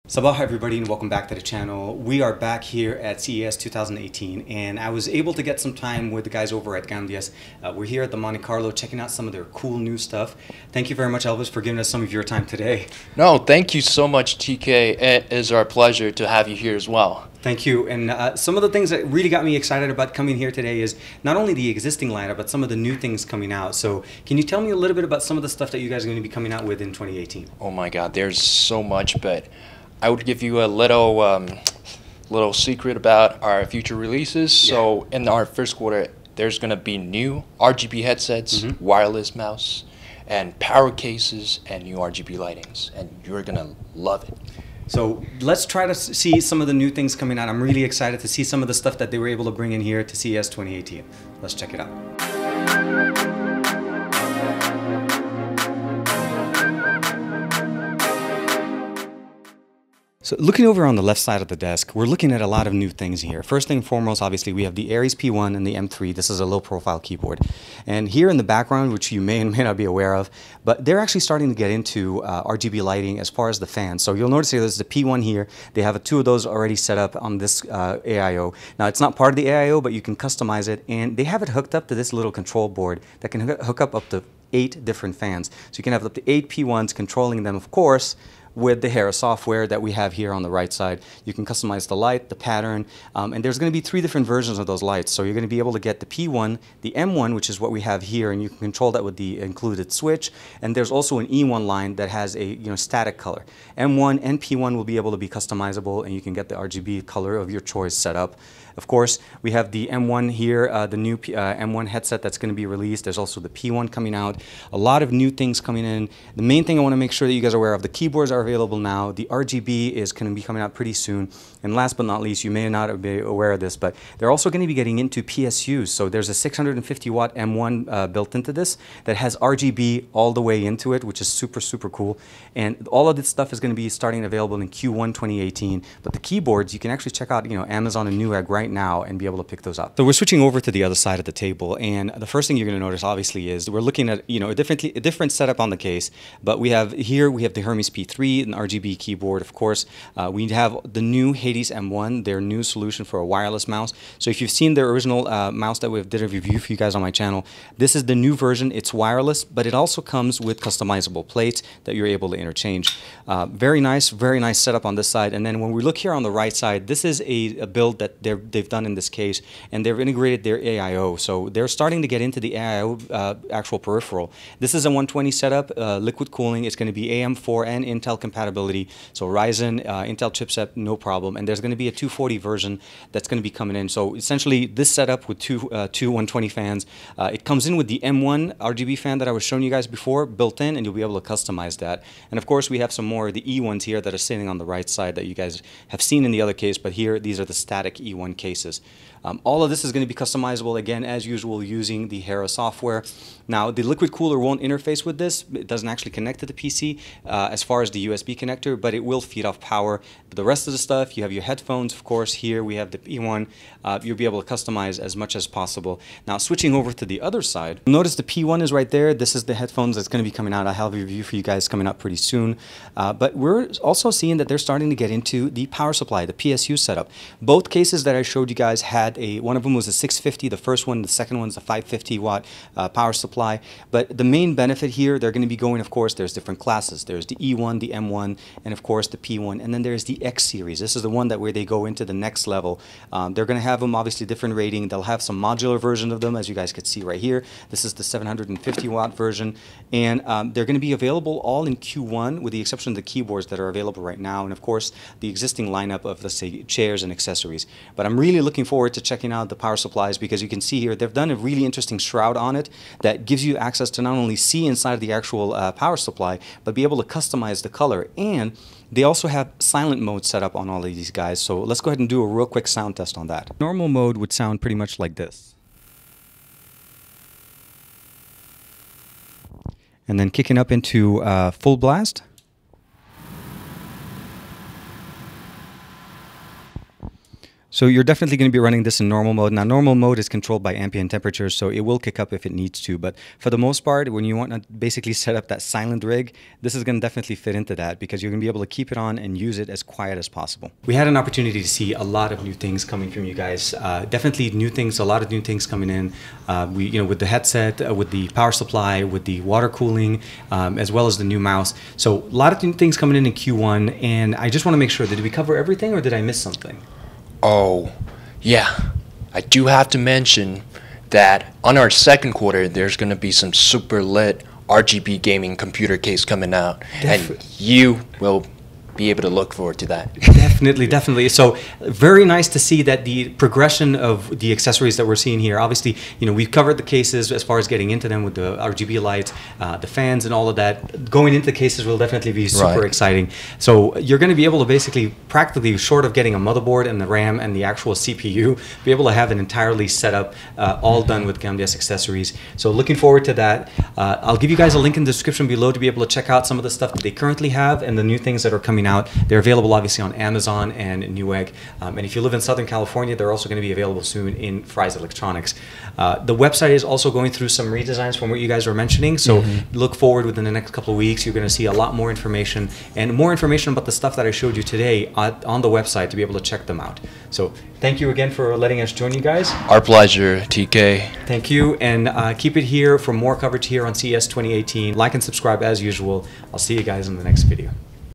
Sabah everybody and welcome back to the channel. We are back here at CES 2018 and I was able to get some time with the guys over at Gamdias. We're here at the Monte Carlo checking out some of their cool new stuff. Thank you very much, Elvis, for giving us some of your time today. No, thank you so much, TK. It is our pleasure to have you here as well. Thank you. And some of the things that really got me excited about coming here today is not only the existing lineup, but some of the new things coming out. So can you tell me a little bit about some of the stuff that you guys are going to be coming out with in 2018? Oh my God, there's so much, but I would give you a little secret about our future releases. Yeah. So in our first quarter, there's going to be new RGB headsets, wireless mouse, and power cases, and new RGB lightings, and you're going to love it. So let's try to see some of the new things coming out. I'm really excited to see some of the stuff that they were able to bring in here to CES 2018. Let's check it out. So looking over on the left side of the desk, we're looking at a lot of new things here. First thing and foremost, obviously, we have the Aries P1 and the M3. This is a low-profile keyboard. And here in the background, which you may and may not be aware of, but they're actually starting to get into RGB lighting as far as the fans. So you'll notice here, there's the P1 here. They have two of those already set up on this AIO. Now, it's not part of the AIO, but you can customize it. And they have it hooked up to this little control board that can hook up to 8 different fans. So you can have up to 8 P1s controlling them, of course, with the Hermes software that we have here on the right side. You can customize the light, the pattern, and there's going to be 3 different versions of those lights. So you're going to be able to get the P1, the M1, which is what we have here, and you can control that with the included switch. And there's also an E1 line that has a static color. M1 and P1 will be able to be customizable, and you can get the RGB color of your choice set up. Of course, we have the M1 here, the new M1 headset that's going to be released. There's also the P1 coming out. A lot of new things coming in. The main thing I want to make sure that you guys are aware of, the keyboards are available now. The RGB is going to be coming out pretty soon. And last but not least, you may not be aware of this, but they're also going to be getting into PSUs. So there's a 650 watt M1 built into this that has RGB all the way into it, which is super, super cool. And all of this stuff is going to be starting available in Q1 2018. But the keyboards, you can actually check out Amazon and Newegg right now and be able to pick those up. So we're switching over to the other side of the table, and the first thing you're going to notice obviously is we're looking at a different setup on the case. But we have the Hermes P3, an RGB keyboard, of course. We have the new Hades M1, their new solution for a wireless mouse. So if you've seen the original mouse that we did a review for you guys on my channel, this is the new version. It's wireless, but it also comes with customizable plates that you're able to interchange. Very nice setup on this side. And then when we look here on the right side, this is a build that they've done in this case, and they've integrated their AIO. So they're starting to get into the AIO actual peripheral. This is a 120 setup, liquid cooling. It's going to be AM4 and Intel compatibility. So Ryzen, Intel chipset, no problem. And there's going to be a 240 version that's going to be coming in. So essentially this setup with two 120 fans, it comes in with the M1 RGB fan that I was showing you guys before built in, and you'll be able to customize that. And of course we have some more of the E1s here that are sitting on the right side that you guys have seen in the other case, but here these are the static E1 cases. All of this is going to be customizable, again, as usual, using the Hermes software. Now, the liquid cooler won't interface with this. It doesn't actually connect to the PC as far as the USB connector, but it will feed off power. But the rest of the stuff, you have your headphones, of course. Here we have the P1. You'll be able to customize as much as possible. Now, switching over to the other side, notice the P1 is right there. This is the headphones that's going to be coming out. I have a review for you guys coming up pretty soon. But we're also seeing that they're starting to get into the power supply, the PSU setup. Both cases that I showed you guys had one of them was a 650, the first one, the second one's a 550 watt power supply. But the main benefit here, they're going to be going, of course, there's different classes. There's the E1, the M1, and of course the P1. And then there's the X series. This is the one where they go into the next level. They're going to have them obviously different rating. They'll have some modular version of them, as you guys could see right here. This is the 750 watt version. And they're going to be available all in Q1 with the exception of the keyboards that are available right now. And of course, the existing lineup of, let's say, chairs and accessories. But I'm really looking forward to checking out the power supplies, because you can see here they've done a really interesting shroud on it that gives you access to not only see inside of the actual power supply, but be able to customize the color. And they also have silent mode set up on all of these guys. So let's go ahead and do a real quick sound test on that. Normal mode would sound pretty much like this. And then kicking up into full blast. So you're definitely going to be running this in normal mode. Now, normal mode is controlled by ambient temperatures, so it will kick up if it needs to. But for the most part, when you want to basically set up that silent rig, this is going to definitely fit into that because you're going to be able to keep it on and use it as quiet as possible. We had an opportunity to see a lot of new things coming from you guys. Definitely new things, a lot of new things coming in. With the headset, with the power supply, with the water cooling, as well as the new mouse. So a lot of new things coming in Q1, and I just want to make sure, did we cover everything or did I miss something? Oh, yeah. I do have to mention that on our second quarter, there's going to be some super lit RGB gaming computer case coming out. And you will be able to look forward to that. Definitely. So very nice to see that the progression of the accessories that we're seeing here. Obviously, we've covered the cases as far as getting into them with the RGB lights, the fans and all of that. Going into the cases will definitely be super exciting. So you're going to be able to basically, practically short of getting a motherboard and the RAM and the actual CPU, be able to have an entirely set up, all done with Gamdias accessories. So looking forward to that. I'll give you guys a link in the description below to be able to check out some of the stuff that they currently have and the new things that are coming out. They're available obviously on Amazon and Newegg. And if you live in Southern California, they're also going to be available soon in Fry's Electronics. The website is also going through some redesigns from what you guys were mentioning. So look forward within the next couple of weeks. You're going to see a lot more information and more information about the stuff that I showed you today on the website to be able to check them out. So thank you again for letting us join you guys. Our pleasure, TK. Thank you. And keep it here for more coverage here on CES 2018. Like and subscribe as usual. I'll see you guys in the next video.